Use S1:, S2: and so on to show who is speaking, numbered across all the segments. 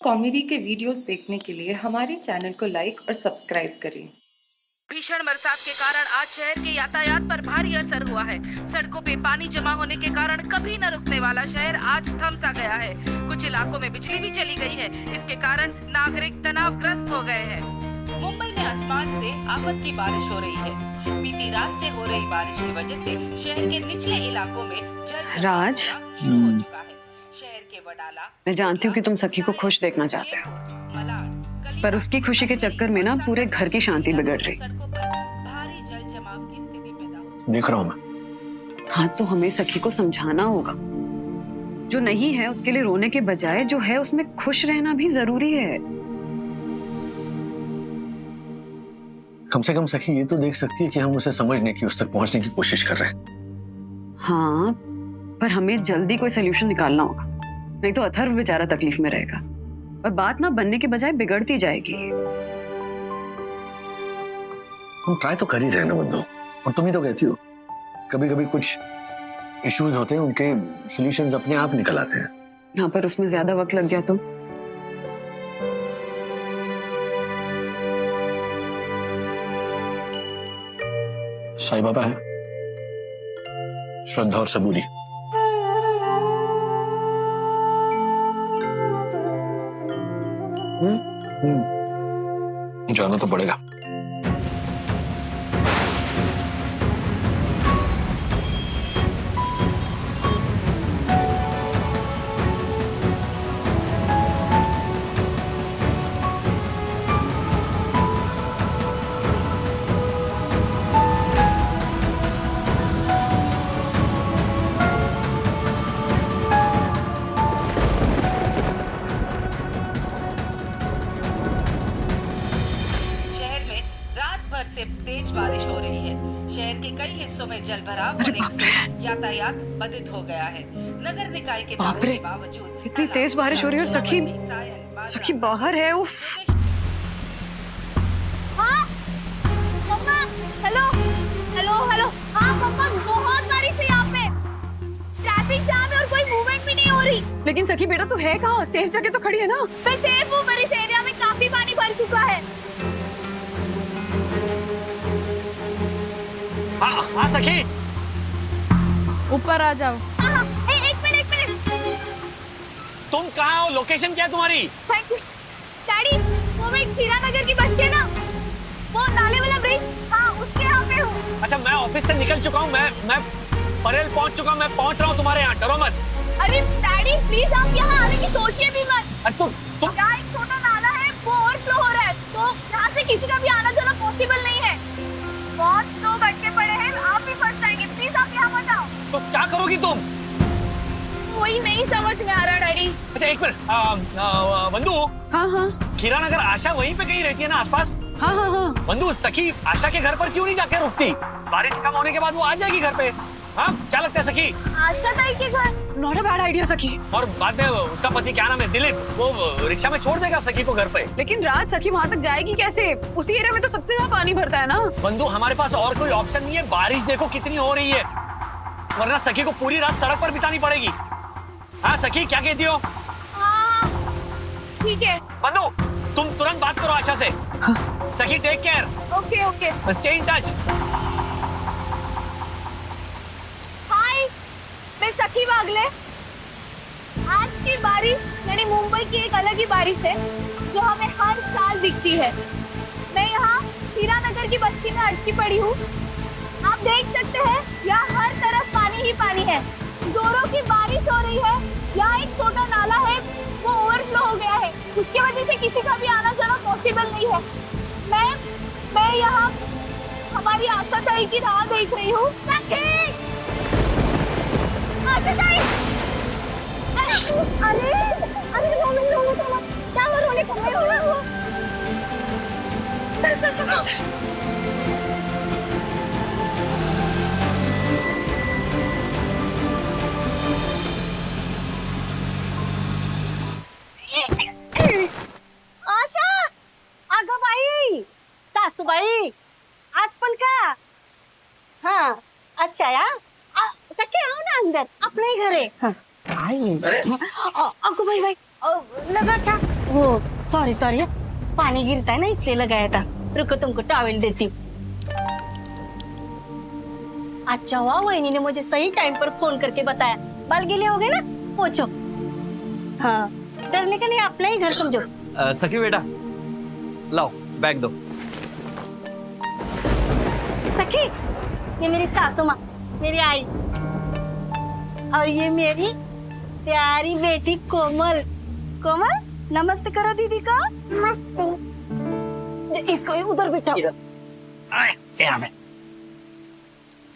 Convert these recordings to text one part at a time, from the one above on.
S1: Comedy के videos देखने के लिए हमारे चैनल को लाइक और सब्सक्राइब करें।
S2: भीषण बरसात के कारण आज शहर के यातायात पर भारी असर हुआ है। सड़कों पे पानी जमा होने के कारण कभी न रुकने वाला शहर आज थम सा गया है। कुछ इलाकों में बिजली भी चली गई है। इसके कारण नागरिक तनावग्रस्त हो गए हैं। मुंबई में आसमान से आफत की बारिश हो रही है। बीती रात से हो रही बारिश की वजह से शहर के निचले इलाकों में जल
S3: राज,
S2: शुरू हो चुका है। शहर के वडाला,
S3: मैं जानती हूँ कि तुम सखी को खुश देखना चाहते हो, पर उसकी खुशी के चक्कर में ना पूरे घर की शांति बिगड़ रही।
S4: देख रहा हूँ मैं।
S3: हाँ, तो हमें सखी को समझाना होगा। जो नहीं है उसके लिए रोने के बजाय जो है उसमें खुश रहना भी जरूरी है।
S4: कम से कम सखी ये तो देख सकती है कि हम उसे समझने की, उस तक पहुंचने की कोशिश कर रहे हैं।
S3: हाँ, पर हमें जल्दी कोई सोल्यूशन निकालना होगा, नहीं तो अथर्व बेचारा तकलीफ में रहेगा और बात ना बनने के बजाय बिगड़ती जाएगी।
S4: हम ट्राई तो कर ही रहे ना बंदो, और तुम ही तो कहती हो कभी कभी कुछ इश्यूज होते हैं, उनके सॉल्यूशंस अपने आप निकल आते हैं।
S3: हाँ, पर उसमें ज्यादा वक्त लग गया तो
S4: साईं बाबा है, श्रद्धा और सबूरी। जाना तो पड़ेगा।
S2: से तेज बारिश हो रही है। शहर के कई हिस्सों में जल भराव होने से यातायात बाधित हो गया है। नगर निकाय के दावों के बावजूद
S3: इतनी तेज बारिश हो रही है और सखी बाहर है। उफ।
S5: हाँ मम्मा, हेलो हेलो हेलो। हाँ मम्मा, बहुत बारिश है यहाँ पे, ट्रैफिक जाम है और कोई मूवमेंट भी नहीं हो रही।
S3: लेकिन सखी बेटा तू है कहाँ? सेफ जगह तो खड़ी है ना।
S5: मैं सेफ हूँ, पर इस एरिया में काफी पानी भर चुका है।
S4: हाँ सखी,
S6: ऊपर आ जाओ।
S5: हाँ, एक मिनट।
S4: तुम कहाँ हो? लोकेशन क्या है तुम्हारी?
S5: Thank you daddy. वो मैं हीरानगर की बस्ती है ना, वो नाले वाला ब्रिज, हाँ उसके यहाँ पे हूँ।
S4: अच्छा, मैं ऑफिस से निकल चुका हूँ, मैं परेल पहुँच चुका हूँ, मैं पहुँच रहा हूँ तुम्हारे यहाँ, डरो मत।
S5: अरे डैडी प्लीज, आप यहाँ आने की सोचिए भी मत।
S4: अरे तुम
S5: यहाँ एक छोटा नाला है, वो ओवरफ्लो हो रहा है, तो यहाँ से किसी का भी आना जाना पॉसिबल नहीं है। बहुत लोग अटके पड़े हैं, आप भी फंस जाएंगे। प्लीज आप यहाँ मत आओ।
S4: तो क्या करोगी तुम?
S5: वही नहीं समझ में आ रहा डैडी।
S4: अच्छा एक मिनट, बंधु।
S3: हाँ,
S4: हीरानगर आशा वहीं पे कहीं रहती है ना आसपास?
S3: हाँ।
S4: बंधु, सखी आशा के घर पर क्यों नहीं जाकर रुकती? बारिश कम होने के बाद वो आ जाएगी घर पे। हाँ, क्या लगता है सखी?
S5: आशा ताई के घर?
S3: नॉट अ बैड आइडिया सखी।
S4: और बाद में उसका पति, क्या नाम है, दिलीप, वो रिक्शा में छोड़ देगा सखी को घर पे।
S3: लेकिन रात सखी वहाँ तक जाएगी कैसे? उसी एरिया में तो सबसे ज्यादा पानी भरता है ना।
S4: बंधु, हमारे पास और कोई ऑप्शन नहीं है। बारिश देखो कितनी हो रही है, वरना सखी को पूरी रात सड़क पर बितानी पड़ेगी। हाँ सखी, क्या कहती हो?
S5: हाँ ठीक है।
S4: बंधु, तुम तुरंत बात करो आशा से। हाँ। Sakhi take care.
S5: Okay.
S4: Stay in touch.
S5: Hi, मैं सखी बागले। आज की बारिश यानी मुंबई की एक अलग ही बारिश है जो हमें हर साल दिखती है। मैं यहाँ हीरानगर की बस्ती में अटकी पड़ी हूँ। आप देख सकते हैं यहाँ हर तरफ पानी ही पानी है। जोरों की बारिश हो रही है। यहाँ एक छोटा नाला है, वो ओवरफ्लो हो गया है, उसकी वजह से किसी का भी आना जाना पॉसिबल नहीं है। मैं यहाँ हमारी आशा ताई की राह देख रही हूँ। आशा ताई, अरे क्या रोने को चल।
S7: आशा, अगं बाई, सासूबाई, आज पण का? हाँ, अच्छा या सख्या आओ ना अंदर, अपने ही घर है। अगं बाई लगा क्या ओहो सॉरी सॉरी, पानी गिरता है ना इसलिए लगाया था। रुको तुमको टॉवेल देती हूँ। अच्छा हुआ वहीनी ने मुझे सही टाइम पर फोन करके बताया। बाल गीले हो गए ना, पोछो। हाँ, डरने का नहीं, अपना ही घर समझो।
S8: सखी बेटा लाओ बैग दो।
S7: सखी, ये मेरी सासू माँ, मेरी आई, और ये मेरी प्यारी बेटी कोमल। कोमल नमस्ते करो दीदी को। नमस्ते। इसको उधर बिठा।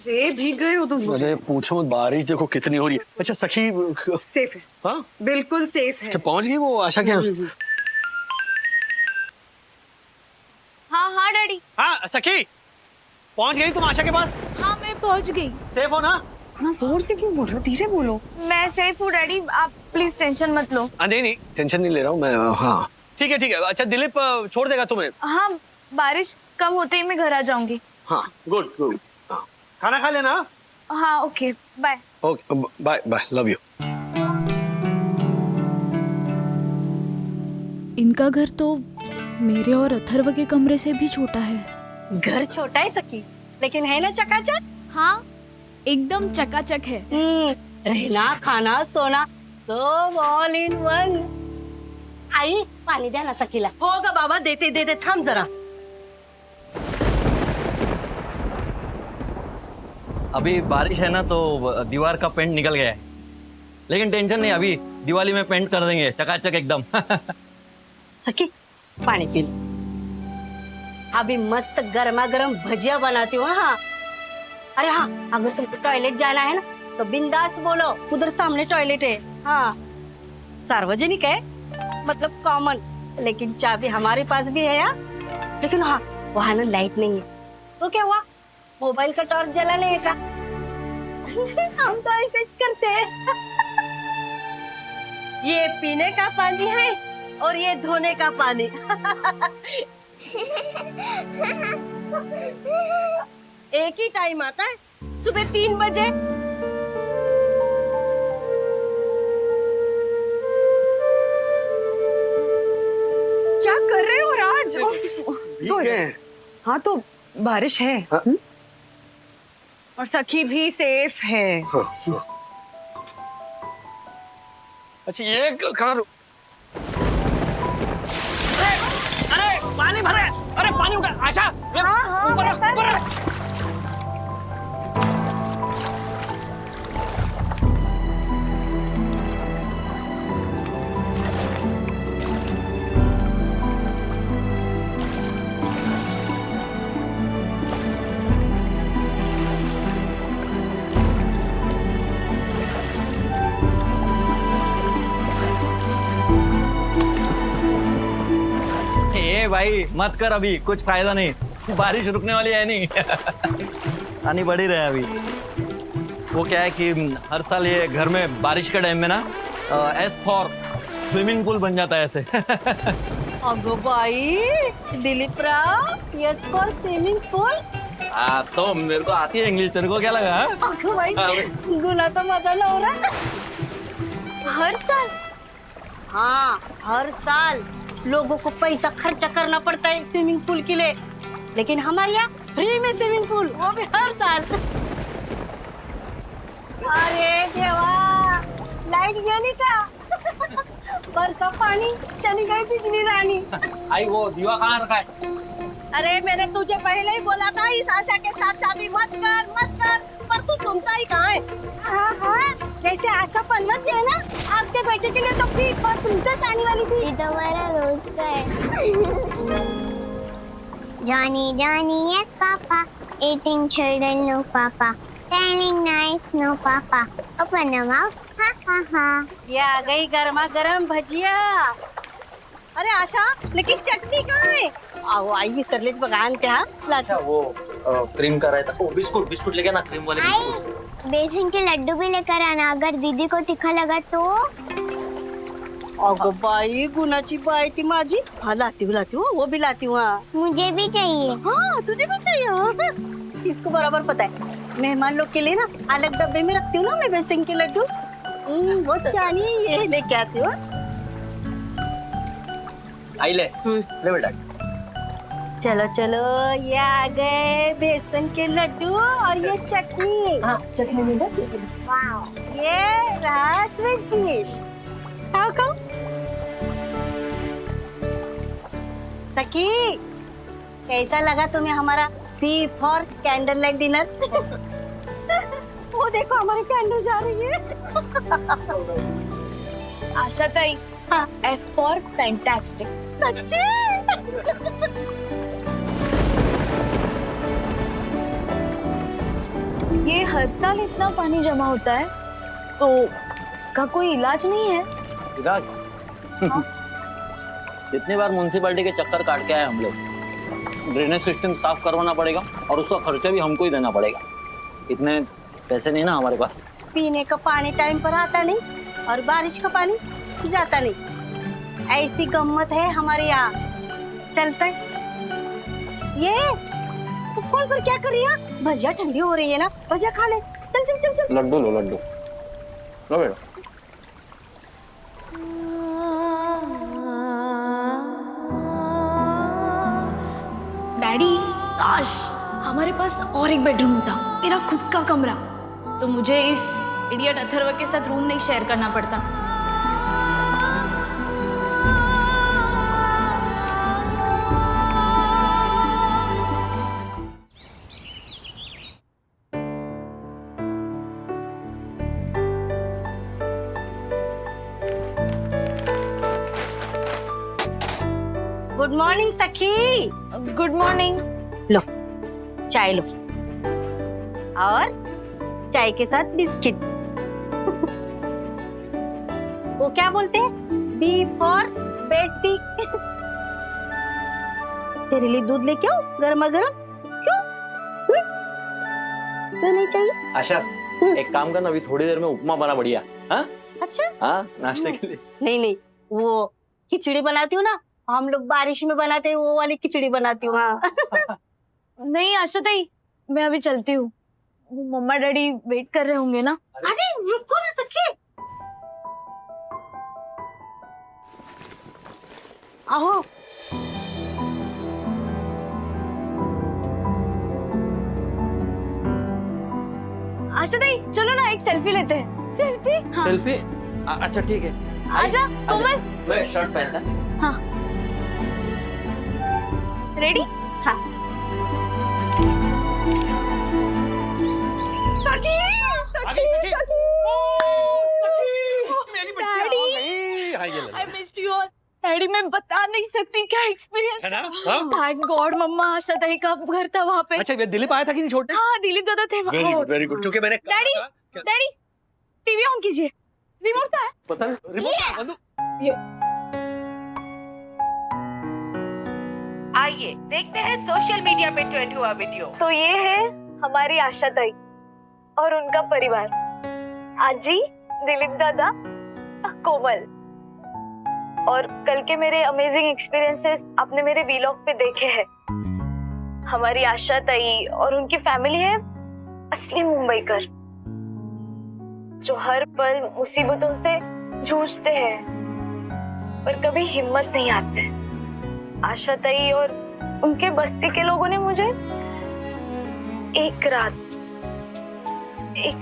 S3: रे भीग गए हो तुम।
S4: अरे पूछो मत, बारिश देखो कितनी हो रही है। अच्छा सखी
S3: सेफ है।
S4: हाँ
S3: बिल्कुल सेफ है।
S4: अच्छा पहुंच गई वो आशा के?
S5: हाँ हाँ डैडी।
S4: हाँ सखी पहुंच गई तुम आशा के पास?
S5: हाँ मैं पहुंच गई।
S4: सेफ हो ना?
S3: ना जोर से क्यों बोल रहे हो, धीरे बोलो।
S5: मैं सेफ हूँ डैडी, आप प्लीज टेंशन मत लो।
S4: नहीं नहीं टेंशन नहीं ले रहा हूँ मैं। हाँ ठीक है ठीक है। अच्छा दिलीप छोड़ देगा तुम्हें?
S5: हाँ, बारिश कम होते ही मैं घर आ जाऊंगी।
S4: हाँ गुड गुड। खाना खा लेना।
S5: हाँ okay bye.
S4: Okay bye bye, love you.
S6: इनका घर तो मेरे और अथर्व के कमरे से भी छोटा है।
S7: घर छोटा है सखी, लेकिन है ना चकाचक।
S6: हाँ एकदम चकाचक है।
S7: रहना खाना सोना तो ऑल इन वन। आई पानी द्या ना सखीला।
S9: होगा बाबा, देते देते, थांब जरा।
S8: अभी बारिश है ना तो दीवार का पेंट निकल गया है, लेकिन टेंशन नहीं, अभी दिवाली में पेंट कर देंगे चकाचक एकदम।
S7: सखी पानी पी लो। अभी मस्त गर्मा गर्म भजिया बनाती हूँ। हाँ अरे हाँ, अगर तुमको टॉयलेट जाना है ना तो बिंदास बोलो, उधर सामने टॉयलेट है। हाँ सार्वजनिक है, मतलब कॉमन, लेकिन चाबी हमारे पास भी है यार। लेकिन हाँ वहाँ ना लाइट नहीं है, तो क्या हुआ, मोबाइल का टॉर्च जला लेगा। हम तो ऐसे ही करते हैं।
S9: ये पीने का पानी है और ये धोने का पानी। एक ही टाइम आता है, सुबह 3 बजे।
S3: क्या कर रहे हो राज?
S4: ठीक है।
S3: हाँ तो बारिश है।
S4: हाँ?
S3: और सखी भी सेफ है।
S4: हाँ, हाँ। अच्छा ये कहाँ?
S8: अरे पानी भरे, अरे पानी उठा आशा, ऊपर रख, ऊपर रख। ए भाई मत कर, अभी कुछ फायदा नहीं, बारिश रुकने वाली है नहीं। पानी बढ़ ही रहा है अभी। वो क्या है कि हर साल ये घर में बारिश के टाइम में ना एस फॉर स्विमिंग पूल बन जाता है ऐसे।
S7: अगो भाई Dilip Rao, yes for swimming pool.
S8: तो मेरे को आती है इंग्लिश, तेरे को क्या लगा?
S7: अगो भाई गुना तो मजा ना हो रहा।
S5: हर साल?
S7: हाँ हर साल लोगों को पैसा खर्चा करना पड़ता है स्विमिंग पूल के लिए, लेकिन हमारे यहाँ फ्री में स्विमिंग पूल, वो भी हर साल। अरे देवा, लाइट गेली का? बरसा पानी, चली गई बिजली रानी।
S8: आई वो दीवा कहाँ रखा है?
S9: अरे मैंने तुझे पहले ही बोला था इस आशा के साथ शादी मत कर, मत कर, पर तू सुनता ही कहाँ है।
S7: हाँ हाँ, जैसे आशा पन्नत है ना, आपके बेटे के लिए तो फिर और प्रिंसेस आने वाली थी।
S10: ये तो हमारा रोज का है। Johnny, Johnny, yes papa. Eating children, no papa. Telling nice, no papa. Open the mouth, ha ha ha.
S7: ये आ गई गर्मा गर्म भजिया। अरे आशा, लेकिन चटनी कहाँ है? आओ आई भी सरलेज बगान के हाँ लाटा।
S8: वो क्रीम का रहता है, बिस्कुट बिस्कुट लेके ना, क्रीम वाले बिस्कुट।
S10: बेसन के लड्डू भी लेकर आना, अगर दीदी को तीखा लगा तो।
S7: अगो बाई गुनाची बाई थी माझी। हाँ लाती हूँ, वो भी लाती हूँ। हाँ
S10: मुझे भी चाहिए।
S7: हाँ तुझे भी चाहिए? हाँ। इसको बराबर पता है, मेहमान लोग के लिए ना अलग डब्बे में रखती हूँ ना मैं बेसन के लड्डू। वो चानी ये लेके आती हूँ।
S8: आई ले ले बेटा।
S7: चलो चलो, ये आ गए बेसन के लड्डू और ये चटनी।
S9: हाँ चटनी में चटनी।
S7: ये रहा स्वीट डिश। खाओ खाओ। सखी, कैसा लगा तुम्हें हमारा सी फॉर कैंडल लाइट डिनर? वो देखो हमारी कैंडल जा रही है।
S5: आशा ताई,
S7: हाँ।
S5: F for fantastic।
S7: सच्ची?
S5: ये हर साल इतना पानी जमा होता है, तो इसका कोई इलाज नहीं है?
S8: इलाज? कितनी बार म्युनिसिपैलिटी के चक्कर काट के आए हम लोग। ड्रेनेज सिस्टम साफ करवाना पड़ेगा और उसका खर्चा भी हमको ही देना पड़ेगा। इतने पैसे नहीं ना हमारे पास।
S7: पीने का पानी टाइम पर आता नहीं और बारिश का पानी जाता नहीं। ऐसी गम्मत है हमारे यहाँ। चलते ये तो फोन पर क्या कर रही है? भजिया ठंडी हो रही है ना, भजिया खा ले। चल चल चल चल।
S8: लड्डू लो लड्डू लो बेटा।
S6: डैडी, काश हमारे पास और एक बेडरूम होता, मेरा खुद का कमरा, तो मुझे इस इडियट अथर्व के साथ रूम नहीं शेयर करना पड़ता।
S7: Good morning Sakhi.
S5: Good morning.
S7: लो चाय लो और चाय के साथ बिस्किट। वो क्या बोलते हैं? बी फॉर बेटी। तेरे लिए दूध लेके आओ गर्मा गर्म। क्यों? क्यों नहीं चाहिए?
S8: आशा, एक काम करना, अभी थोड़ी देर में उपमा बना बढ़िया। हाँ
S7: अच्छा।
S8: हाँ, नाश्ते के लिए।
S7: नहीं नहीं, वो खिचड़ी बनाती हूँ ना, हम लोग बारिश में बनाते हैं, वो वाली खिचड़ी बनाती हूँ। हाँ।
S6: नहीं आशा ताई, मैं अभी चलती हूँ, मम्मा डैडी वेट कर रहे होंगे ना।
S7: अरे रुको ना सखी। आओ।
S6: आशा ताई चलो ना, एक सेल्फी लेते हैं।
S7: सेल्फी?
S6: हाँ।
S8: सेल्फी? अच्छा ठीक है।
S6: आजा कोमल।
S8: मैं शर्ट पहनता।
S6: हाँ। रेडी?
S7: हाँ। सखी, सखी, सखी।
S4: मेरी
S6: बच्ची आ
S4: गई। हाय ये ले।
S6: I missed you all. Daddy मैं बता नहीं सकती क्या एक्सपीरियंस
S4: है ना?
S6: था। थैंक गॉड मम्मा आशा ताई का घर था वहाँ पे।
S4: अच्छा, ये दिलीप आया था कि नहीं छोटे?
S6: हाँ दिलीप दादा थे वहाँ।
S4: वेरी गुड, क्योंकि मैंने कहा
S6: डैडी,
S4: था कि-
S6: डैडी टीवी ऑन कीजिए। रिमोट कहाँ है?
S4: पता नहीं, रिमोट कहाँ है? बंदूक?
S2: आइए देखते हैं सोशल मीडिया पे ट्रेंड हुआ वीडियो।
S5: तो ये है हमारी आशा ताई और उनका परिवार। आजी, दिलीप दादा, कोमल। और कल के मेरे अमेजिंग एक्सपीरियंसेस आपने मेरे वीलॉग पे देखे हैं। हमारी आशा ताई और उनकी फैमिली है असली मुंबईकर, जो हर पल मुसीबतों से जूझते हैं पर कभी हिम्मत नहीं आते। आशा ताई और उनके बस्ती के लोगों ने मुझे एक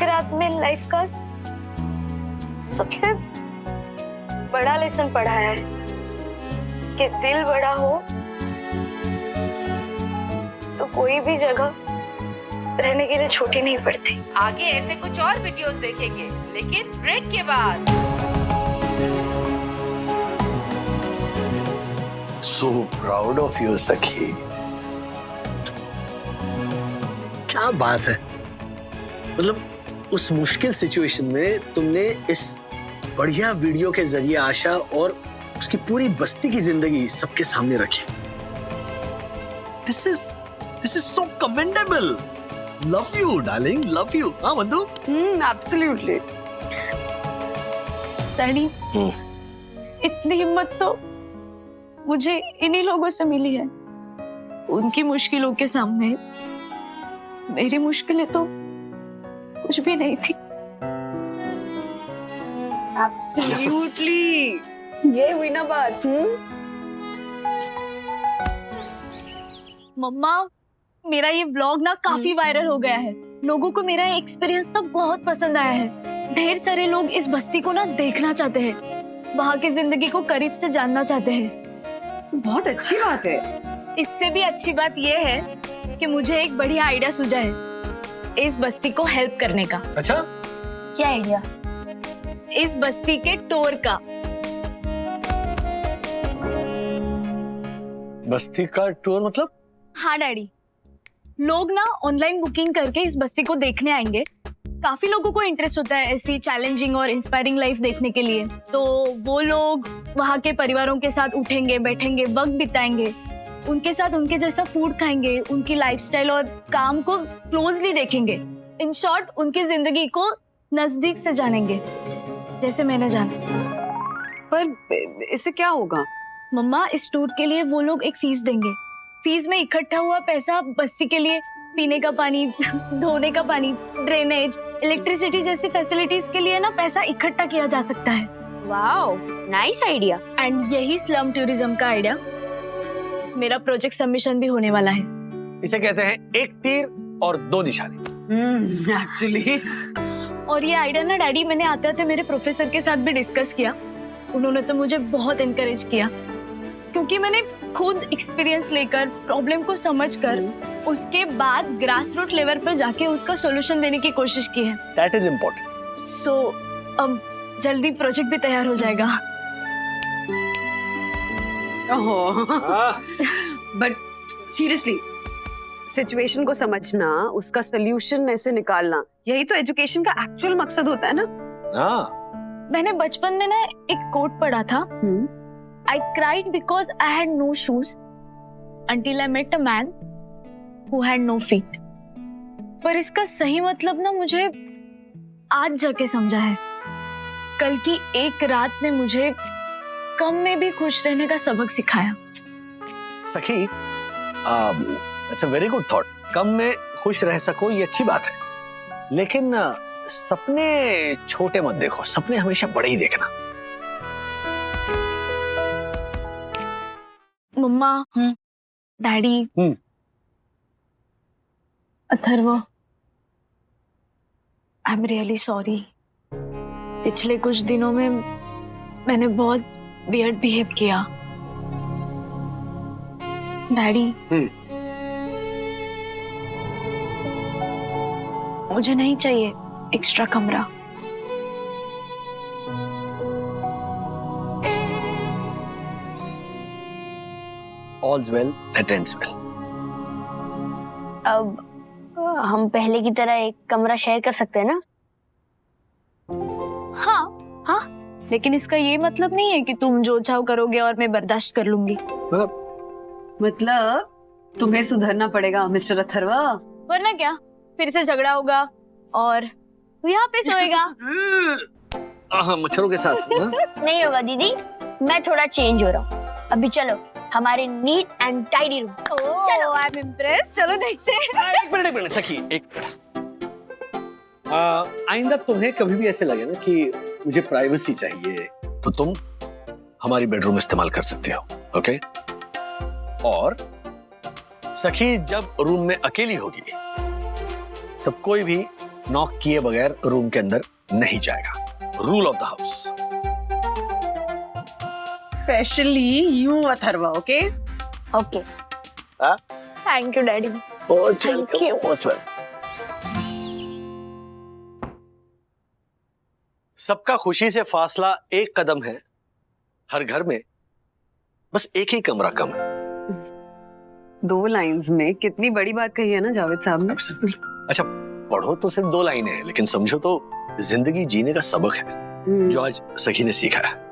S5: रात में लाइफ का सबसे बड़ा लेसन पढ़ाया है कि दिल बड़ा हो तो कोई भी जगह रहने के लिए छोटी नहीं पड़ती।
S2: आगे ऐसे कुछ और वीडियोस देखेंगे, लेकिन ब्रेक के बाद।
S4: So proud of you, सखी। क्या बात है, मतलब उस मुश्किल सिचुएशन में तुमने इस बढ़िया वीडियो के जरिए आशा और उसकी पूरी बस्ती की जिंदगी सबके सामने रखी। This is so commendable. Love you, darling. Love you. हाँ बंधु?
S3: एब्सोल्युटली।
S6: डैडी, इतनी हिम्मत तो मुझे इन्हीं लोगों से मिली है। उनकी मुश्किलों के सामने मेरी मुश्किलें तो कुछ भी नहीं थी।
S3: एब्सोल्युटली। ये हुई ना बात।
S6: मम्मा, मेरा ये व्लॉग ना काफी वायरल हो गया है। लोगों को मेरा एक्सपीरियंस ना बहुत पसंद आया है। ढेर सारे लोग इस बस्ती को ना देखना चाहते हैं, वहाँ की जिंदगी को करीब से जानना चाहते हैं।
S3: बहुत अच्छी बात है।
S6: इससे भी अच्छी बात ये है कि मुझे एक बढ़िया आइडिया सूझा है इस बस्ती को हेल्प करने का।
S4: अच्छा,
S5: क्या आइडिया?
S6: इस बस्ती के टूर का।
S4: बस्ती का टूर मतलब?
S6: हाँ डैडी, लोग ना ऑनलाइन बुकिंग करके इस बस्ती को देखने आएंगे। काफी लोगों को इंटरेस्ट होता है ऐसी चैलेंजिंग और इंस्पायरिंग लाइफ देखने के लिए। तो वो लोग वहाँ के परिवारों के साथ उठेंगे, बैठेंगे, वक्त बिताएंगे, उनके साथ उनके जैसा फूड खाएंगे, उनकी लाइफस्टाइल और काम को क्लोजली देखेंगे। इन शॉर्ट, उनकी जिंदगी को नजदीक से जानेंगे, जैसे मैंने जाना।
S3: पर इससे क्या होगा?
S6: मम्मा, इस टूर के लिए वो लोग एक फीस देंगे। फीस में इकट्ठा हुआ पैसा बस्ती के लिए पीने का पानी, धोने का पानी, ड्रेनेज, इलेक्ट्रिसिटी जैसी फैसिलिटीज के लिए ना पैसा इकट्ठा किया जा सकता है।
S5: Wow, nice idea.
S6: एंड यही स्लम टूरिज्म का आइडिया। मेरा प्रोजेक्ट सबमिशन भी होने वाला है।
S4: इसे कहते हैं एक तीर और दो निशाने।
S3: एक्चुअली
S6: और ये आइडिया ना डैडी, मैंने आते आते मेरे प्रोफेसर के साथ भी डिस्कस किया। उन्होंने तो मुझे बहुत एनकरेज किया, क्योंकि मैंने खुद एक्सपीरियंस लेकर, प्रॉब्लम को समझकर, उसके बाद ग्रास रूट लेवल पर जाके उसका सॉल्यूशन देने की कोशिश की है।
S4: That is important.
S6: सो अब जल्दी प्रोजेक्ट भी तैयार हो जाएगा।
S3: बट सीरियसली, सिचुएशन को समझना, उसका सोल्यूशन ऐसे निकालना, यही तो एजुकेशन का एक्चुअल मकसद होता है ना।
S4: हाँ,
S6: मैंने बचपन में ना एक कोट पढ़ा था, I cried because I had no shoes until I met a man who had no feet. पर इसका सही मतलब ना मुझे आज जाके समझा है। कल की एक रात ने मुझे कम में भी खुश रहने का सबक सिखाया।
S4: सखी, it's a very good thought. कम में खुश रह सको, ये अच्छी बात है, लेकिन सपने छोटे मत देखो, सपने हमेशा बड़े ही देखना।
S6: Mamma, daddy, Atharva, I am really sorry. पिछले कुछ दिनों में मैंने बहुत वियर्ड बिहेव किया। डैडी, मुझे नहीं चाहिए एक्स्ट्रा कमरा।
S4: All's well that ends well.
S5: अब हम पहले की तरह एक कमरा शेयर कर सकते हैं ना?
S6: हाँ हाँ, लेकिन इसका ये मतलब नहीं है कि तुम जो चाहो करोगे और मैं बर्दाश्त कर लूंगी।
S3: मतलब तुम्हें सुधरना पड़ेगा मिस्टर अथर्वा।
S6: वरना क्या, फिर से झगड़ा होगा और तू यहाँ पे सोएगा।
S4: मच्छरों के साथ।
S5: नहीं होगा दीदी, मैं थोड़ा चेंज हो रहा हूँ। अभी चलो हमारे नीट एंड टाइडी रूम।
S6: चलो, आई एम इम्प्रेस्ड। चलो देखते हैं।
S4: एक मिनट सखी, एक मिनट। आइंदा तुम्हें कभी भी ऐसे लगे ना कि मुझे प्राइवेसी चाहिए, तो तुम हमारी बेडरूम इस्तेमाल कर सकते हो, ओके? और सखी जब रूम में अकेली होगी, तब कोई भी नॉक किए बगैर रूम के अंदर नहीं जाएगा। Rule of the house.
S3: Specially you Atharva, okay?
S5: Okay.
S6: Thank you daddy.
S4: Thank you. सबका खुशी से फासला एक कदम है। हर घर में बस एक ही कमरा कम है।
S3: 2 लाइंस में कितनी बड़ी बात कही है ना जावेद साहब ने।
S4: अच्छा, पढ़ो तो सिर्फ 2 लाइनें हैं, लेकिन समझो तो जिंदगी जीने का सबक है जो आज सखी ने सीखा है।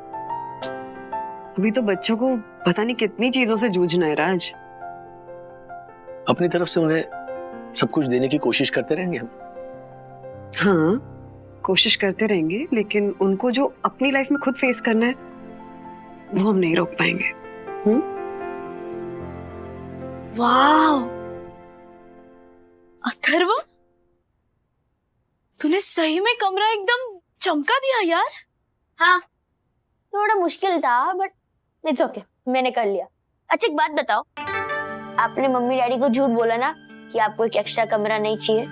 S3: अभी तो बच्चों को पता नहीं कितनी चीजों से जूझना है राज।
S4: अपनी तरफ से उन्हें सब कुछ देने की कोशिश करते रहेंगे हम।
S3: हाँ, कोशिश करते रहेंगे, लेकिन उनको जो अपनी लाइफ में खुद फेस करना है वो हम नहीं रोक पाएंगे।
S6: वाह अथर्व, तूने सही में कमरा एकदम चमका दिया यार।
S5: हाँ, थोड़ा मुश्किल था बट इट्स ओके, मैंने कर लिया। अच्छा एक बात बताओ,
S10: आपने मम्मी डैडी को झूठ बोला ना कि आपको एक एक्स्ट्रा कमरा नहीं चाहिए?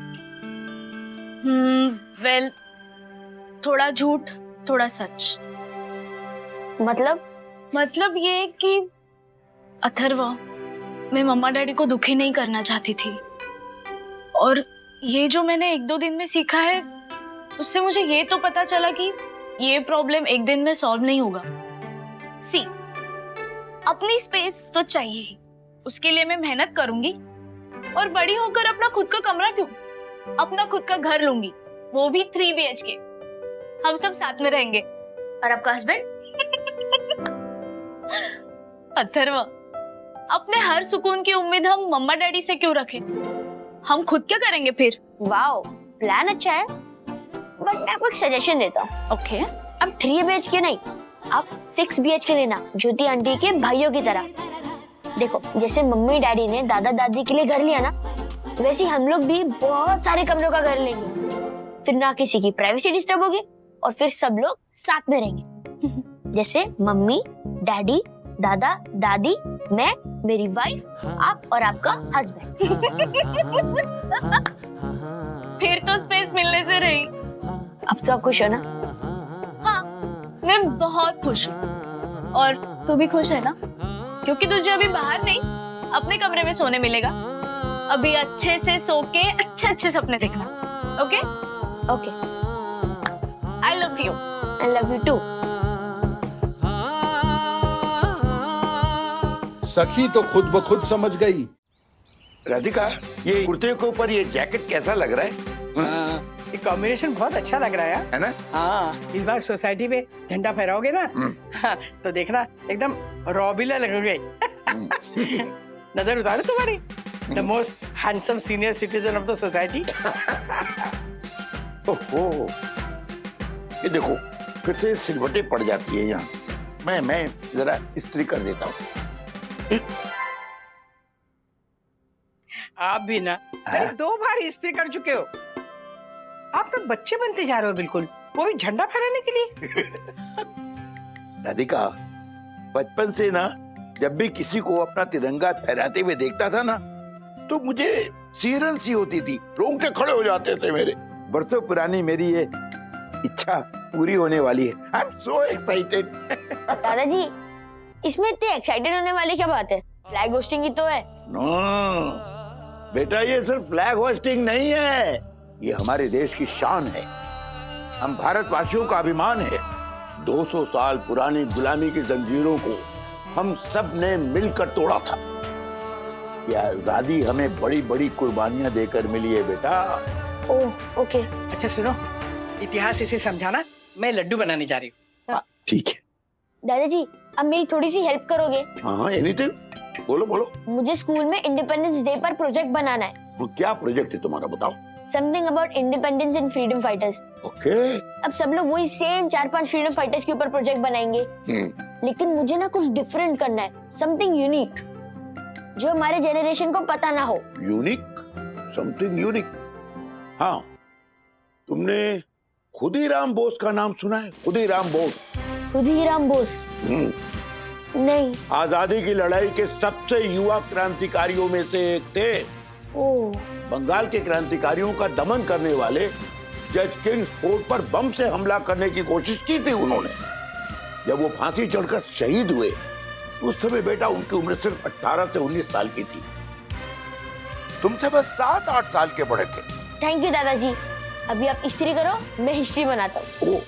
S6: वेल, थोड़ा झूठ थोड़ा सच। मतलब ये कि अथर्व, मैं मम्मा डैडी को दुखी नहीं करना चाहती थी, और ये जो मैंने 1-2 दिन में सीखा है उससे मुझे ये तो पता चला कि ये प्रॉब्लम एक दिन में सॉल्व नहीं होगा। सी, अपनी स्पेस तो चाहिए ही, उसके लिए मैं मेहनत करूंगी, और बड़ी होकर अपना खुद का कमरा क्यों, अपना खुद का घर लूंगी, वो भी 3 BHK। हम सब साथ में रहेंगे।
S10: और आपका हस्बैंड?
S6: अथर्व, अपने हर सुकून की उम्मीद हम मम्मा डैडी से क्यों रखें? हम खुद क्या करेंगे फिर?
S10: वाओ, प्लान अच्छा है, बट मैं आपको एक सजेशन देता हूँ।
S6: ओके।
S10: अब 3 BHK नहीं, आप 6 BHK लेना, ज्योति आंटी के भाइयों की तरह। देखो, जैसे मम्मी डैडी ने दादा दादी के लिए घर लिया ना, वैसे हम लोग भी बहुत सारे कमरों का घर लेंगे। फिर ना किसी की प्राइवेसी डिस्टर्ब होगी, और फिर सब लोग साथ में रहेंगे। जैसे मम्मी, डैडी, दादा, दादी, मैं, मेरी वाइफ, आप और आपका हस्बैंड।
S6: फिर तो स्पेस मिलने से रही।
S10: अब तो आप खुश हो ना?
S6: हाँ, मैं बहुत खुश हूँ। और तू भी खुश है ना? क्योंकि तुझे अभी बाहर नहीं, अपने कमरे में सोने मिलेगा। अभी अच्छे से सो के अच्छे सपने देखना। Okay?
S10: Okay.
S6: I love you.
S10: I love you too.
S11: सखी तो खुद ब खुद समझ गई।
S12: राधिका, ये कुर्ते के ऊपर ये जैकेट कैसा लग रहा है?
S13: ये कॉम्बिनेशन बहुत अच्छा लग रहा
S12: है ना?
S13: हाँ, इस बार सोसाइटी में झंडा फहराओगे ना, हाँ, तो देखना एकदम रॉबिला लगोगे। नजर उतारो तुम्हारी, the most handsome senior citizen of the society.
S12: ओहो, ये देखो फिर से सिलवटें पड़ जाती है यहाँ। मैं जरा इस्त्री कर देता हूँ।
S13: आप भी ना, अरे 2 बार इस्त्री कर चुके हो। आप तो बच्चे बनते जा रहे हो बिल्कुल, वो भी झंडा फहराने के लिए।
S12: राधिका, बचपन से ना जब भी किसी को अपना तिरंगा फहराते हुए देखता था ना, तो मुझे सिहरन सी होती थी, रोंगटे खड़े हो जाते थे मेरे। बरसों पुरानी मेरी ये इच्छा पूरी होने वाली है। I am so excited.
S10: दादाजी, इसमें इतने एक्साइटेड होने वाली क्या बात है? फ्लैग होस्टिंग ही तो है।
S12: नो बेटा, ये सिर्फ फ्लैग होस्टिंग नहीं है, ये हमारे देश की शान है, हम भारतवासियों का अभिमान है। 200 साल पुरानी गुलामी की जंजीरों को हम सब ने मिलकर तोड़ा था। ये आजादी हमें बड़ी बड़ी कुर्बानियां देकर मिली है बेटा।
S10: ओह, ओके।
S13: अच्छा सुनो, इतिहास इसे समझाना, मैं लड्डू बनाने जा रही हूँ।
S12: ठीक है
S10: दादाजी, अब मेरी थोड़ी सी हेल्प करोगे?
S12: हाँ, एनीथिंग, बोलो बोलो।
S10: मुझे स्कूल में इंडिपेंडेंस डे पर प्रोजेक्ट बनाना है।
S12: वो क्या प्रोजेक्ट है तुम्हारा, बताओ।
S10: Something about independence and freedom fighters.
S12: Okay.
S10: अब सब लोग वही सेम 4-5 फ्रीडम फाइटर्स के ऊपर प्रोजेक्ट बनाएंगे, लेकिन मुझे ना कुछ डिफरेंट करना है, समथिंग यूनिक, जो हमारे जेनरेशन को पता ना हो।
S12: Unique, something unique. हाँ, तुमने खुदीराम बोस का नाम सुना है? खुदीराम बोस।
S10: खुदीराम बोस? नहीं।
S12: आजादी की लड़ाई के सबसे युवा क्रांतिकारियों में से एक थे।
S10: ओह।
S12: बंगाल के क्रांतिकारियों का दमन करने वाले जज किंग्स फोर्ट पर बम से हमला करने की कोशिश की थी उन्होंने। जब वो फांसी चढ़कर शहीद हुए, उस समय बेटा उनकी उम्र सिर्फ 18 से 19 साल की थी। तुमसे बस 7-8 साल के बड़े थे।
S10: थैंक यू दादाजी। अभी आप इस्त्री करो, मैं हिस्ट्री बनाता हूँ,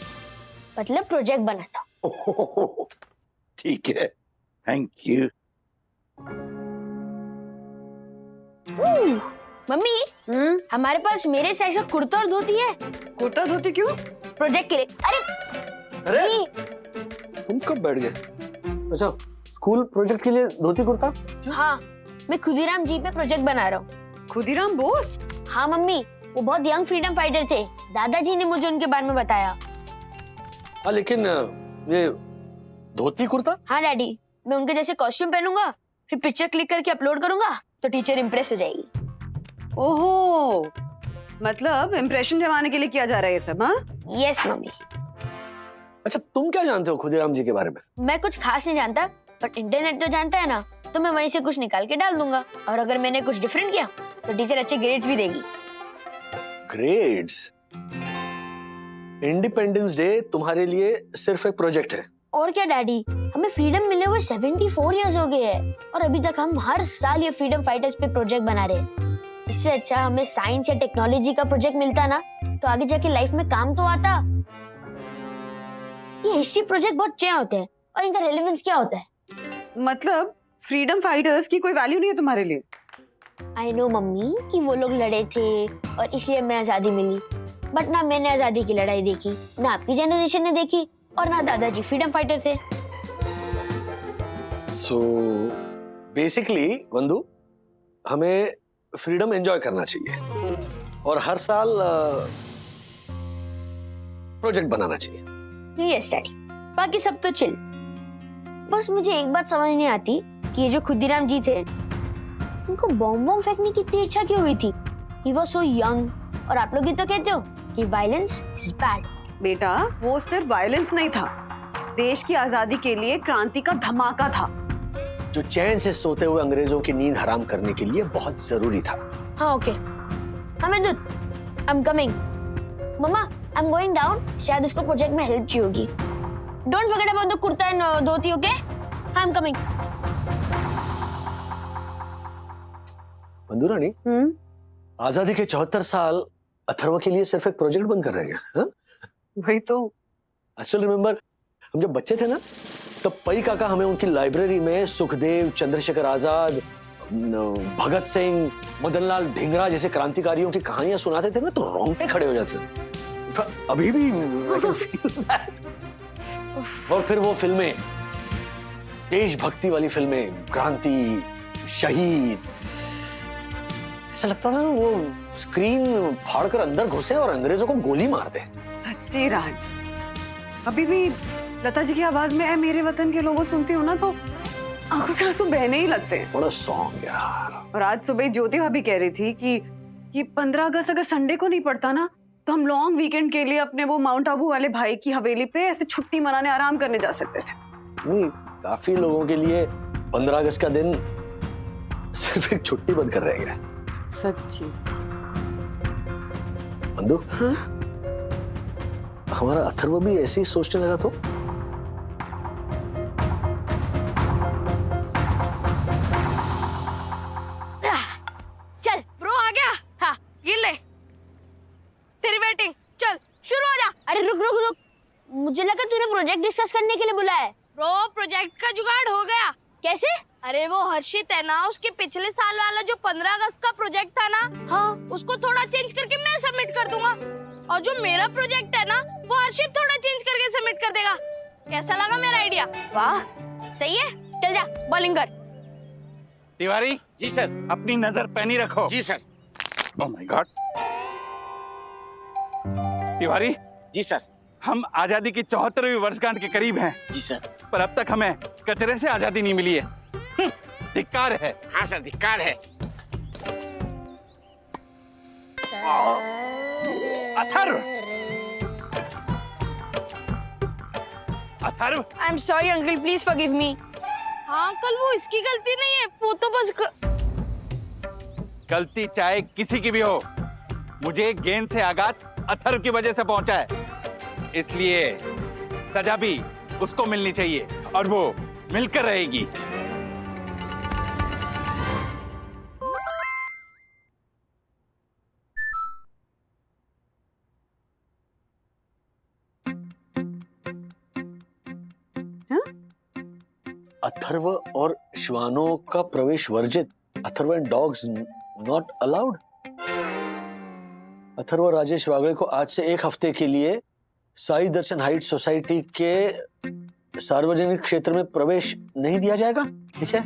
S10: मतलब प्रोजेक्ट बनाता हूँ।
S12: ठीक है, थैंक यू।
S10: मम्मी, हमारे पास मेरे साइज का कुर्ता और धोती है।
S3: कुर्ता धोती क्यों?
S10: प्रोजेक्ट के लिए। अरे
S4: तुम कब बैठ गए? अच्छा, स्कूल प्रोजेक्ट के लिए धोती कुर्ता?
S10: हाँ, मैं खुदीराम जी पे प्रोजेक्ट बना रहा हूँ।
S3: खुदीराम बोस?
S10: हाँ मम्मी, वो बहुत यंग फ्रीडम फाइटर थे, दादाजी ने मुझे उनके बारे में बताया।
S4: हाँ, लेकिन ये धोती कुर्ता?
S10: हाँ डैडी, मैं उनके जैसे कॉस्ट्यूम पहनूंगा, फिर पिक्चर क्लिक करके अपलोड करूंगा, तो टीचर इम्प्रेस हो जाएगी।
S3: ओहो, मतलब इम्प्रेशन जमाने के लिए किया जा रहा है ये सब? हाँ,
S10: यस मम्मी।
S4: अच्छा, तुम क्या जानते हो खुदीराम जी के बारे में?
S10: मैं कुछ खास नहीं जानता, बट इंटरनेट तो जानता है ना,
S5: तो मैं वहीं से कुछ निकाल के डाल दूंगा, और अगर मैंने कुछ डिफरेंट किया तो टीचर अच्छे ग्रेड्स भी देगी।
S4: ग्रेड्स? इंडिपेंडेंस डे तुम्हारे लिए सिर्फ एक प्रोजेक्ट है।
S5: और क्या डैडी, हमें फ्रीडम मिले हुए 74 इयर्स हो गए हैं और अभी तक हम हर साल ये फ्रीडम फाइटर्स पे प्रोजेक्ट बना रहे हैं। इससे अच्छा हमें साइंस या टेक्नोलॉजी का प्रोजेक्ट मिलता ना, तो आगे जाके लाइफ में काम तो आता। ये हिस्ट्री प्रोजेक्ट बहुत अच्छे होते हैं और इनका रेलेवेंस क्या होता है?
S3: मतलब फ्रीडम फाइटर्स की कोई वैल्यू नहीं है तुम्हारे लिए?
S5: आई नो मम्मी कि वो लोग लड़े थे और इसलिए हमें आजादी मिली, बट ना मैंने आजादी की लड़ाई देखी, ना आपकी जनरेशन ने देखी, और ना दादाजी फ्रीडम फाइटर थे।
S4: सो बेसिकली वंदु, हमें फ्रीडम एंजॉय करना चाहिए और हर साल प्रोजेक्ट बनाना चाहिए।
S5: यस डैडी, बाकी सब तो चिल। बस मुझे एक बात समझ नहीं आती कि ये जो खुदीराम जी थे, उनको बॉम्ब फेंकने की इतनी इच्छा क्यों हुई थी? He was so young, और आप लोग ही तो कहते हो कि वायलेंस इज बैड।
S3: बेटा, वो सिर्फ वायलेंस नहीं था, देश की आजादी के लिए क्रांति का धमाका था,
S4: जो चैन से सोते हुए अंग्रेजों की नींद हराम करने के लिए बहुत जरूरी था।
S5: हाँ ओके, हमें दूध, आई एम कमिंग। मम्मा, आई एम गोइंग डाउन, शायद उसको प्रोजेक्ट में हेल्प चाहिए होगी। Don't forget about the kurta and dhoti, okay? I am coming.
S4: वंदु रानी, आजादी के 74 साल अथर्व के लिए सिर्फ एक प्रोजेक्ट बनकर रह गया। हाँ?
S3: वही तो।
S4: आई स्टिल रिमेंबर, हम जब बच्चे थे ना, तब पई काका हमें उनकी लाइब्रेरी में सुखदेव, चंद्रशेखर आजाद, भगत सिंह, मदनलाल धिंगरा जैसे क्रांतिकारियों की कहानियां सुनाते थे ना, तो रोंगटे खड़े हो जाते थे। अभी भी I can feel that। और फिर वो फिल्में, देशभक्ति वाली फिल्में, क्रांति, शहीद, ऐसा लगता था ना वो स्क्रीन फाड़कर अंदर घुसे और अंग्रेजों को गोली मार दे।
S3: सच्ची राज, अभी भी लता जी की आवाज में "ऐ मेरे वतन के लोगों" सुनती हूँ ना, तो आंखों से आंसू बहने ही लगते हैं।
S4: बड़ा सॉन्ग यार।
S3: और आज सुबह ज्योति भाभी कह रही थी कि ये 15 अगस्त अगर संडे को नहीं पड़ता ना, तो हम लॉन्ग वीकेंड के लिए अपने वो माउंट आबू वाले भाई की हवेली पे ऐसे छुट्टी मनाने आराम करने जा सकते थे।
S4: नहीं, काफी लोगों के लिए 15 अगस्त का दिन सिर्फ एक छुट्टी बनकर रह गया।
S3: सच्ची।
S4: वंदु, हाँ? हमारा अथर्व भी ऐसे ही सोचने लगा तो?
S5: चल ब्रो, आ गया। हाँ, ये ले तेरी वेटिंग, चल शुरू हो जा। अरे रुक रुक रुक, मुझे लगा तूने प्रोजेक्ट डिस्कस करने के लिए बुलाया है।
S14: ब्रो, प्रोजेक्ट का जुगाड़ हो गया।
S5: कैसे?
S14: अरे वो हर्षित है ना, उसके पिछले साल वाला जो 15 अगस्त का प्रोजेक्ट था ना,
S5: हाँ,
S14: उसको थोड़ा चेंज करके मैं सबमिट कर दूंगा, और जो मेरा प्रोजेक्ट है ना, वो हर्षित थोड़ा चेंज करके सबमिट कर देगा। कैसा लगा मेरा आइडिया?
S5: वाह, सही है। चल जा, बॉलिंग कर।
S15: तिवारी जी सर, अपनी नजर पैनी रखो। जी sir. Oh my God. Tiwari ji sir, हम आजादी की 74वीं वर्षगांठ के करीब हैं। जी सर। पर अब तक हमें कचरे से आजादी नहीं मिली है। धिक्कार है। हाँ सर, धिक्कार है। Atharva, Atharva.
S5: I am sorry uncle, please forgive me.
S14: हाँ अंकल, वो इसकी गलती नहीं है, वो तो बस
S15: गलती चाहे किसी की भी हो, मुझे गेंद से आघात अथर्व की वजह से पहुंचा है, इसलिए सजा भी उसको मिलनी चाहिए, और वो मिलकर रहेगी।
S4: अथर्व और श्वानों का प्रवेश वर्जित। Atharva and dogs not allowed. Atharva और राजेश वागले को आज से एक हफ्ते के लिए साई दर्शन हाइट सोसाइटी के सार्वजनिक क्षेत्र में प्रवेश नहीं दिया जाएगा। ठीक है?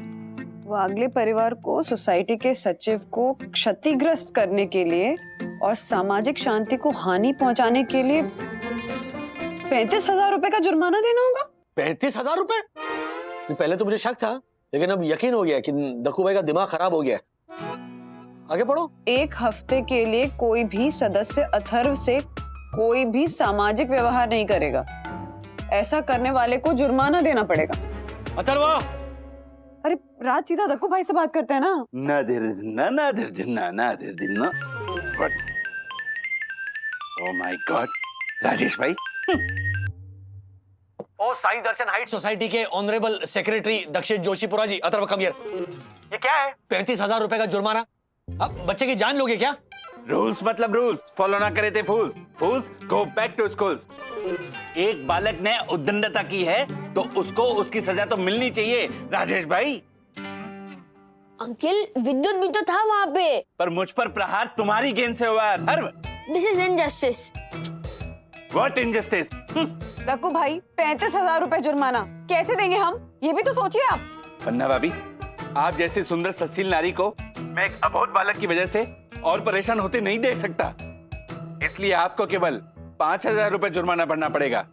S3: वागले परिवार को सोसाइटी के सचिव को क्षतिग्रस्त करने के लिए और सामाजिक शांति को हानि पहुंचाने के लिए 35,000 रुपए का जुर्माना देना होगा।
S4: 35,000 रुपए? पहले तो मुझे शक था, लेकिन अब यकीन हो गया कि दक्कू भाई का दिमाग खराब हो गया। आगे पढ़ो।
S3: एक हफ्ते के लिए कोई भी सदस्य अथर्व से कोई भी सामाजिक व्यवहार नहीं करेगा। ऐसा करने वाले को जुर्माना देना पड़ेगा।
S4: अथर्व,
S3: अरे राज सीधा दक्कू भाई से बात करते हैं ना।
S15: ओह माय गॉड, राजेश भाई।
S4: ओ साई दर्शन हाइट सोसाइटी के ऑनरेबल सेक्रेटरी दक्षिण जोशीपुरा जी, अथर्व कम हियर। ये क्या है? 35,000 रुपए का जुर्माना। अब बच्चे की जान लोगे क्या?
S15: रूल्स मतलब रूल्स, फॉलो ना करे थे फूल्स। फूल्स गो बैक टू स्कूल्स। एक बालक ने उद्दंडता की है तो उसको उसकी सजा तो मिलनी चाहिए राजेश भाई।
S14: अंकल विद्युत भी तो था वहाँ पे।
S15: पर मुझ पर प्रहार तुम्हारी गेंद से हुआ है Atharva.
S14: This is injustice.
S15: What injustice?
S3: Dakku भाई 35,000 रुपए जुर्माना कैसे देंगे हम? ये भी तो सोचिए आप।
S15: पन्ना भाभी, आप जैसी सुंदर ससील नारी को मैं एक अबोध बालक की वजह से और परेशान होते नहीं देख सकता। इसलिए आपको केवल 5,000 रुपए जुर्माना भरना पड़ेगा।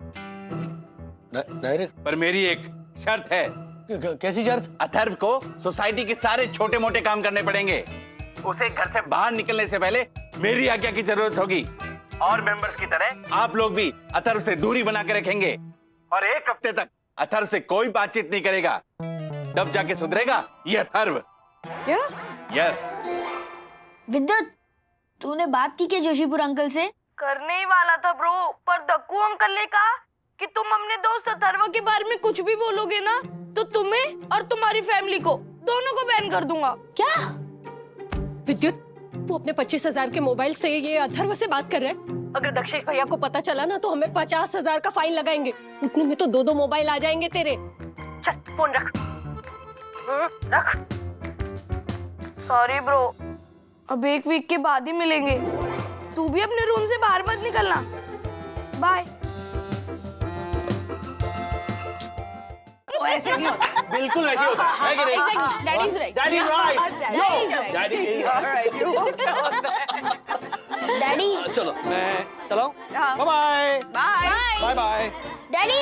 S4: डायरेक्ट?
S15: पर मेरी एक शर्त है।
S4: कैसी शर्त?
S15: अथर्व को सोसाइटी के सारे छोटे मोटे काम करने पड़ेंगे। उसे घर से बाहर निकलने से पहले मेरी आज्ञा की जरूरत होगी। और मेंबर्स की तरह आप लोग भी अथर्व से दूरी बना के रखेंगे और 1 हफ्ते तक अथर्व से कोई बातचीत नहीं करेगा। तब जाके सुधरेगा ये अथर्व।
S3: क्या?
S15: यस।
S14: विद्युत, तूने बात की क्या जोशीपुर अंकल से?
S6: करने ही वाला था ब्रो, पर दक्कू अंकल ने कहा कि तुम अपने दोस्त अथर्व के बारे में कुछ भी बोलोगे ना तो तुम्हें और तुम्हारी फैमिली को दोनों को बैन कर दूंगा।
S14: क्या?
S9: विद्युत, तू अपने 25,000 के मोबाइल से ये अथर्व से बात कर रहा है? अगर दक्षेश भैया को पता चला ना तो हमें 50,000 का फाइन लगाएंगे। उतने में तो 2 मोबाइल आ जाएंगे तेरे। चल फोन रख। रख।
S6: सॉरी ब्रो, अब 1 वीक के बाद ही मिलेंगे। तू भी अपने रूम से बाहर मत निकलना। बाय।
S4: ऐसे नहीं होता। बिल्कुल ऐसे होता है कि नहीं?
S14: Daddy is right.
S4: Daddy is right.
S14: Daddy is right.
S4: Daddy is right.
S14: Daddy,
S4: चलो मैं चलाऊं? Bye bye. Bye bye.
S14: Daddy.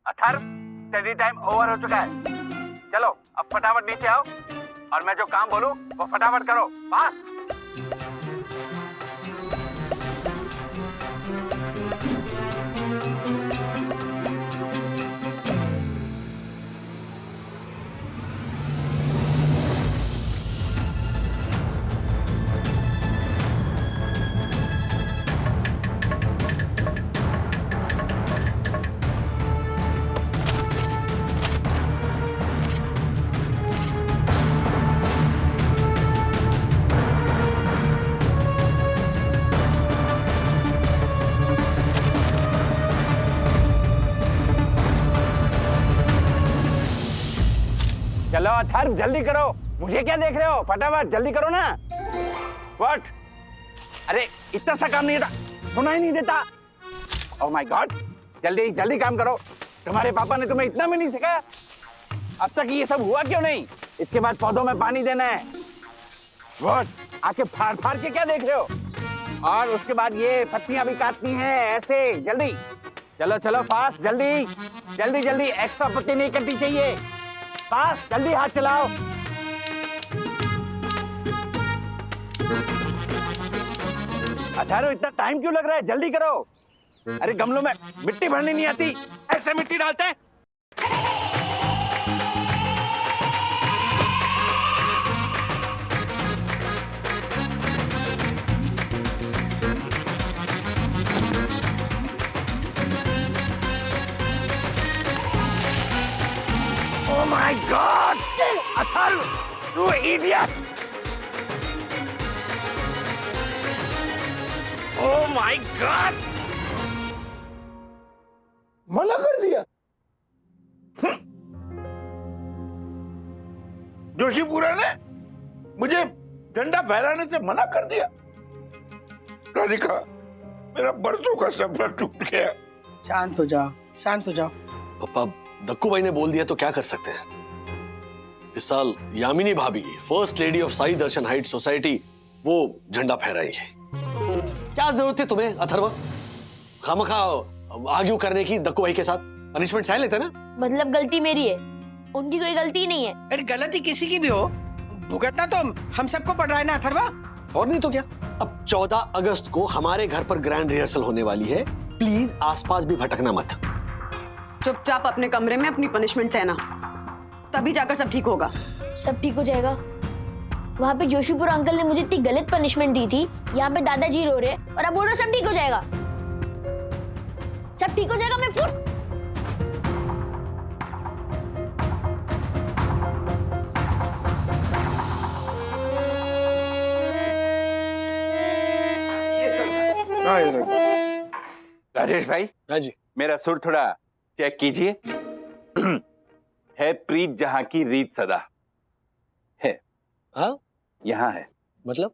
S15: Atharva, study time over हो चुका है। चलो अब फटाफट नीचे आओ और मैं जो काम बोलूं वो फटाफट करो। पास। चलो अथर्व जल्दी करो, मुझे क्या देख रहे हो? फटाफट जल्दी करो ना। व्हाट? अरे इतना सा काम नहीं था, सुना ही नहीं देता। ओह माय गॉड, जल्दी जल्दी काम करो। तुम्हारे पापा ने तुम्हें इतना भी नहीं सिखाया? अब तक ये सब हुआ क्यों नहीं? इसके बाद पौधों में पानी देना है। व्हाट? आके फाड़ फाड़ के क्या देख रहे हो? और उसके बाद ये पत्तियां भी काटनी है ऐसे। जल्दी चलो चलो, फास्ट, जल्दी जल्दी जल्दी। एक्स्ट्रा पत्ती नहीं कटनी चाहिए। फास्ट, जल्दी हाथ चलाओ। अथर्व इतना टाइम क्यों लग रहा है? जल्दी करो। अरे गमलों में मिट्टी भरनी नहीं आती, ऐसे मिट्टी डालते हैं। Oh my God! Atharva, you idiot! Oh my God!
S12: मना कर दिया। जोशीपुरा ने मुझे झंडा फहराने से मना कर दिया। राधिका, मेरा बरसों का सपना टूट गया।
S13: शांत हो जाओ, शांत हो जाओ।
S4: पापा, दक्कू भाई ने बोल दिया तो क्या कर सकते हैं? इस साल यामिनी भाभी, first lady of Sai Darshan height society, वो झंडा फहराएंगे। क्या जरूरत है तुम्हें अथर्व खामखा आर्ग्यू करने की दक्कू भाई के साथ? पनिशमेंट सह लेते ना।
S14: मतलब गलती मेरी है। उनकी कोई गलती नहीं है।
S13: अरे गलती किसी की भी हो, भुगतना तो हम सबको पड़ रहा है ना अथर्वा।
S4: और नहीं तो क्या। अब 14 अगस्त को हमारे घर पर ग्रैंड रिहर्सल होने वाली है, प्लीज आसपास भी भटकना मत।
S3: चुपचाप अपने कमरे में अपनी पनिशमेंट सहना, तभी जाकर सब ठीक होगा।
S14: सब ठीक हो जाएगा। वहाँ पे जोशीपुर अंकल ने मुझे इतनी गलत पनिशमेंट दी थी, यहाँ पे दादाजी रो रहे और अब बोल रहे सब ठीक हो जाएगा। सब ठीक हो जाएगा, मैं फुट।
S15: राजेश भाई।
S4: हाँ जी।
S15: मेरा सुर थोड़ा चेक कीजिए। है प्रीत जहां की रीत सदा है।
S4: हाँ
S15: यहाँ है।
S4: मतलब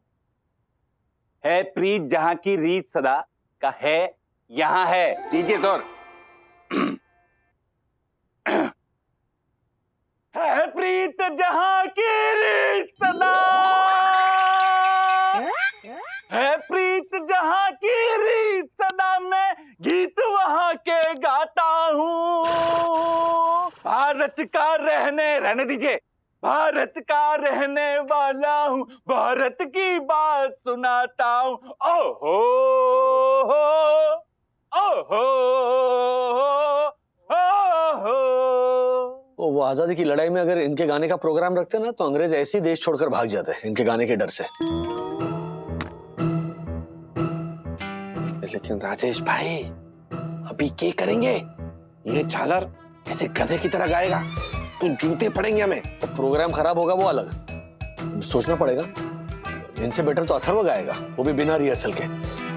S15: है प्रीत जहां की रीत सदा का है यहाँ है। दीजिए जोर। है प्रीत जहां की रीत सदा, है प्रीत जहां की रीत सदा, मैं गीत वहां के गाता हूँ। भारत का रहने दीजिए, भारत का रहने वाला हूँ, भारत की बात सुनाता हूँ। ओहो ओहो ओहो।
S4: वो आजादी की लड़ाई में अगर इनके गाने का प्रोग्राम रखते ना तो अंग्रेज ऐसे ही देश छोड़कर भाग जाते हैं इनके गाने के डर से।
S16: लेकिन राजेश भाई अभी क्या करेंगे? ये झालर ऐसे गधे की तरह गाएगा तो जूते पड़ेंगे हमें।
S4: तो प्रोग्राम खराब होगा वो अलग, सोचना पड़ेगा। इनसे बेटर तो अथर्व गाएगा, वो भी बिना रिहर्सल के।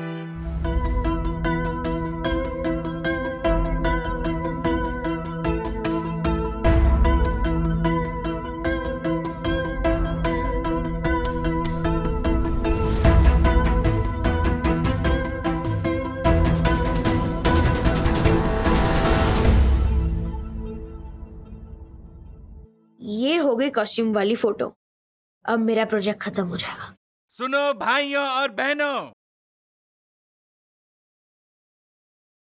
S14: ये हो गई कॉस्ट्यूम वाली फोटो। अब मेरा प्रोजेक्ट खत्म हो जाएगा।
S15: सुनो भाइयों और बहनों,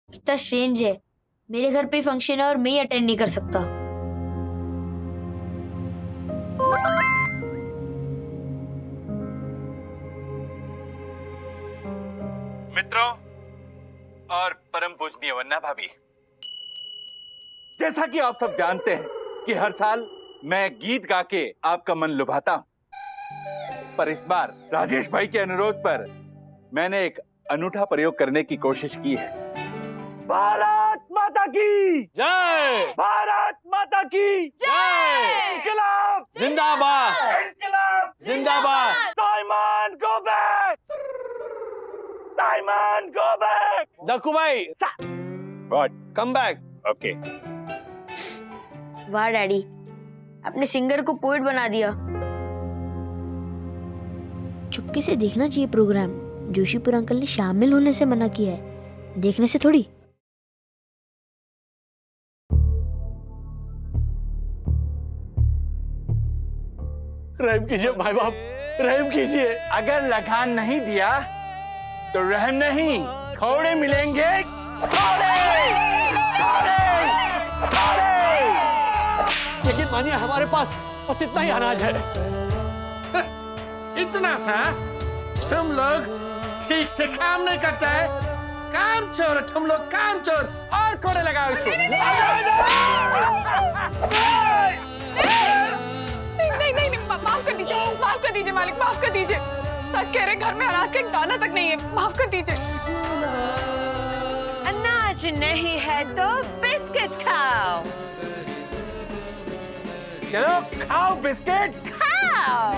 S14: कितना स्ट्रेंज है, मेरे घर पे फंक्शन है और मैं ही अटेंड नहीं कर सकता।
S15: मित्रों और परम पूजनीय वन्ना भाभी, जैसा कि आप सब जानते हैं कि हर साल मैं गीत गा के आपका मन लुभाता हूं, पर इस बार राजेश भाई के अनुरोध पर मैंने एक अनूठा प्रयोग करने की कोशिश की है। भारत माता की
S4: जय,
S15: भारत माता की
S14: जय,
S15: इनकलाब
S4: जिंदाबाद,
S15: इनकलाब
S4: जिंदाबाद।
S15: Simon go back, Simon go back.
S4: Dakku भाई
S15: व्हाट?
S4: Come back.
S15: ओके।
S14: वाह डैडी, अपने सिंगर को पोएट बना दिया। चुपके से देखना चाहिए प्रोग्राम। जोशीपुर अंकल ने शामिल होने से मना किया है, देखने से थोड़ी।
S4: रहम कीजिए भाई बाप, रहम कीजिए।
S15: अगर लगान नहीं दिया तो रहम नहीं, थोड़े मिलेंगे। थोड़े
S4: लेकिन मानिए हमारे पास बस इतना ही अनाज है।
S11: इतना सा? तुम लोग ठीक से काम नहीं करते हैं। काम चोर, तुम लोग काम चोर।
S15: और कोड़े लगाओ इसको।
S3: नहीं, माफ कर दीजिए मालिक, माफ कर दीजिए। सच कह रहे, घर में अनाज का एक दाना तक नहीं है, माफ कर दीजिए।
S2: अनाज नहीं है तो बिस्किट खाओ।
S15: चलो खाओ बिस्किट।
S2: खाओ।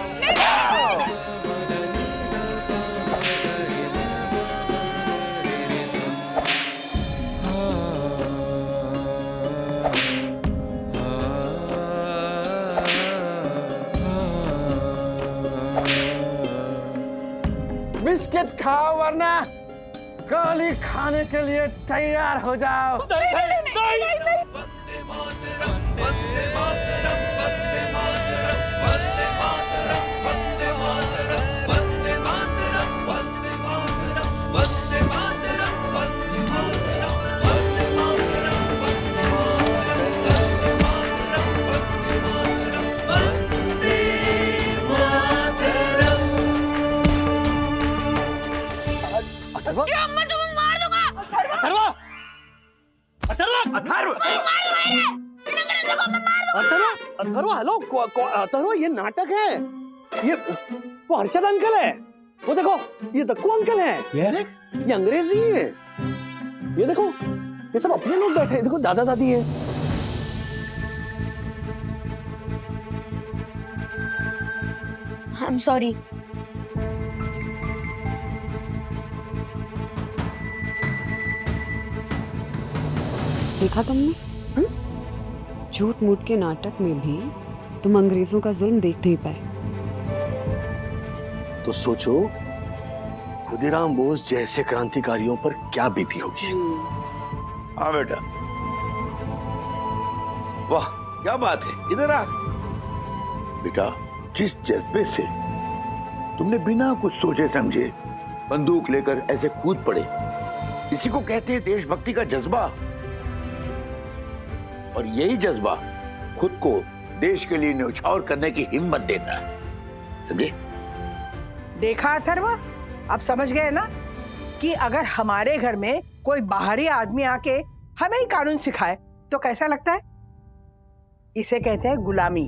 S11: बिस्किट खाओ वरना गोली खाने के लिए तैयार हो जाओ।
S15: अथर्व
S4: अथर्व हेलो अथर्व ये नाटक है। ये वो हर्षद अंकल है। वो देखो ये दक्कू अंकल है। ये अंग्रेज नहीं है। ये देखो ये सब अपने लोग बैठे हैं। देखो दादा दादी है।
S10: I am sorry.
S3: देखा तुमने? झूठ मूठ के नाटक में भी तुम अंग्रेजों का जुल्म देख नहीं पाए।
S4: तो सोचो खुदीराम बोस जैसे क्रांतिकारियों पर क्या बीती होगी।
S12: हाँ बेटा, वाह क्या बात है, इधर आ बेटा। जिस जज्बे से तुमने बिना कुछ सोचे समझे बंदूक लेकर ऐसे कूद पड़े, इसी को कहते हैं देशभक्ति का जज्बा। और यही जज्बा खुद को देश के लिए न्यौछावर करने की हिम्मत देता है, समझे?
S13: देखा अथर्व, अब समझ गए ना कि अगर हमारे घर में कोई बाहरी आदमी आके हमें ही कानून सिखाए तो कैसा लगता है? इसे कहते हैं गुलामी।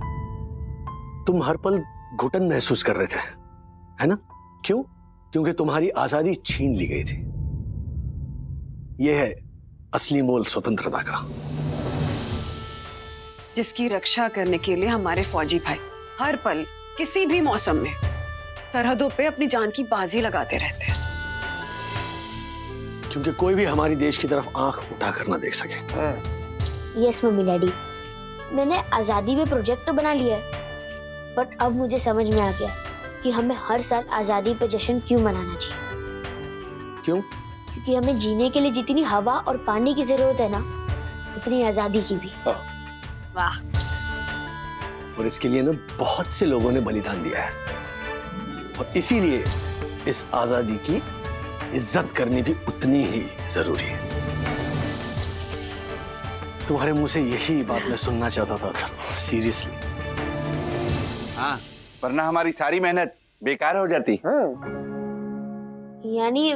S4: तुम हर पल घुटन महसूस कर रहे थे, है ना? क्यों? क्योंकि तुम्हारी आजादी छीन ली गई थी। यह है असली मोल स्वतंत्रता का,
S3: जिसकी रक्षा करने के लिए हमारे फौजी भाई हर पल किसी भी मौसम में सरहदों पे अपनी जान की बाजी लगाते रहते हैं।
S4: क्योंकि कोई भी हमारी देश की तरफ आंख उठाकर ना देख सके।
S10: यस मम्मी डैडी, मैंने आजादी पे प्रोजेक्ट तो बना लिया है, बट अब मुझे समझ में आ गया कि हमें हर साल आजादी पे जश्न क्यों मनाना चाहिए।
S4: क्यों?
S10: क्योंकि हमें जीने के लिए जितनी हवा और पानी की जरूरत है ना, उतनी आजादी की भी।
S3: वाह।
S4: और इसके लिए ना बहुत से लोगों ने बलिदान दिया है, और इसीलिए इस आजादी की इज्जत करनी भी उतनी ही जरूरी है। तुम्हारे मुंह से यही बात मैं सुनना चाहता था, सीरियसली।
S15: हाँ, वरना हमारी सारी मेहनत बेकार हो जाती।
S10: यानी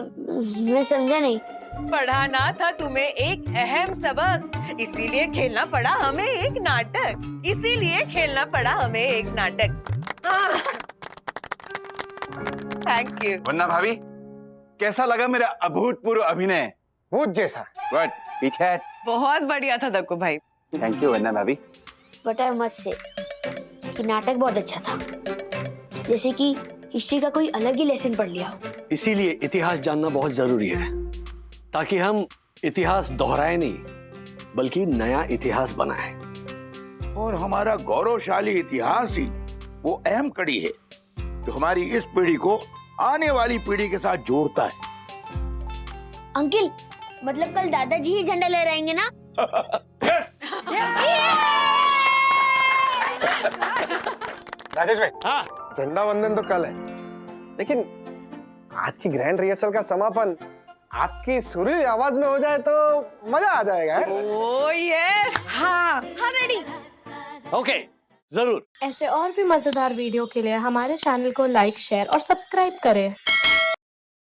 S10: मैं समझा नहीं।
S17: पढ़ाना था तुम्हें एक अहम सबक, इसीलिए खेलना पड़ा हमें एक नाटक, इसीलिए खेलना पड़ा हमें एक नाटक। Thank you.
S15: वरना भाभी, कैसा लगा मेरा अभूतपूर्व अभिनय?
S16: भूत जैसा।
S15: What? पीछे।
S3: बहुत बढ़िया था दक्कू भाई।
S15: थैंक यू वरना भाभी।
S10: बट आई मस्ट से कि नाटक बहुत अच्छा था, जैसे कि हिस्ट्री का कोई अलग ही लेसन पढ़ लिया हो।
S4: इसीलिए इतिहास जानना बहुत जरूरी है, ताकि हम इतिहास दोहराए नहीं बल्कि नया इतिहास बनाए।
S12: और हमारा गौरवशाली इतिहास ही वो अहम कड़ी है जो हमारी इस पीढ़ी को आने वाली पीढ़ी के साथ जोड़ता है।
S10: अंकल, मतलब कल दादाजी ही झंडा लहराएंगे ना?
S16: राजेश भाई, हाँ, झंडा वंदन तो कल है, लेकिन आज की ग्रैंड रिहर्सल का समापन आपकी सुरीली आवाज में हो जाए तो मजा आ जाएगा।
S17: ओह यस, हाँ
S14: रेडी।
S4: ओके, जरूर।
S6: ऐसे और भी मजेदार वीडियो के लिए हमारे चैनल को लाइक, शेयर और सब्सक्राइब करें।